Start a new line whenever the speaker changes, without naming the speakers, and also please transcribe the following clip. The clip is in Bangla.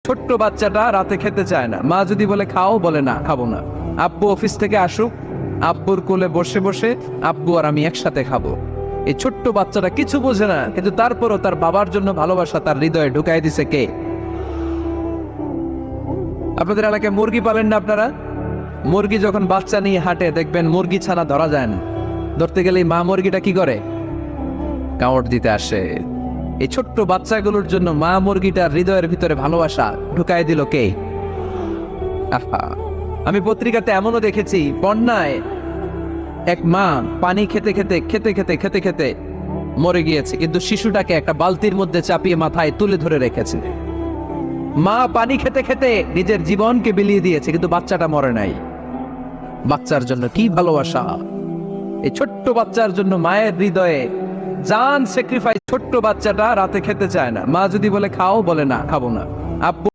ছোট্ট বাচ্চাটা রাতে খেতে চায় না, মা যদি বলে খাও, বলে না খাবো না। আব্বু অফিস থেকে আসুক, আব্বুর কোলে বসে বসে আব্বু আর আমি একসাথে খাবো। এই ছোট্ট বাচ্চাটা কিছু বোঝে না, কিন্তু তারপরও তার বাবার জন্য ভালোবাসা তার হৃদয়ে ঢুকাই দিছে কে? আপনাদের এলাকায় মুরগি পালেন না আপনারা? মুরগি যখন বাচ্চা নিয়ে হাঁটে, দেখবেন মুরগি ছানা ধরা যায় না। ধরতে গেলেই মা মুরগিটা কি করে? কামড় দিতে আসে। এই ছোট্ট বাচ্চাগুলোর জন্য মা মুরগিটার হৃদয়ের ভিতরে ভালোবাসা ঢুকাই দিল কে? আহা, আমি পত্রিকাতে এমনও দেখেছি, বন্যায় এক মা পানি খেতে খেতে খেতে খেতে খেতে খেতে মরে গিয়েছে, কিন্তু শিশুটাকে একটা বালতির মধ্যে চাপিয়ে মাথায় তুলে ধরে রেখেছে। মা পানি খেতে খেতে নিজের জীবনকে বিলিয়ে দিয়েছে, কিন্তু বাচ্চাটা মরে নাই। বাচ্চার জন্য কি ভালোবাসা! এই ছোট্ট বাচ্চার জন্য মায়ের হৃদয়ে জান স্যাক্রিফাইস। ছোট্ট বাচ্চাটা রাতে খেতে চায় না, মা যদি বলে খাও, বলে না খাবো না। আব্বু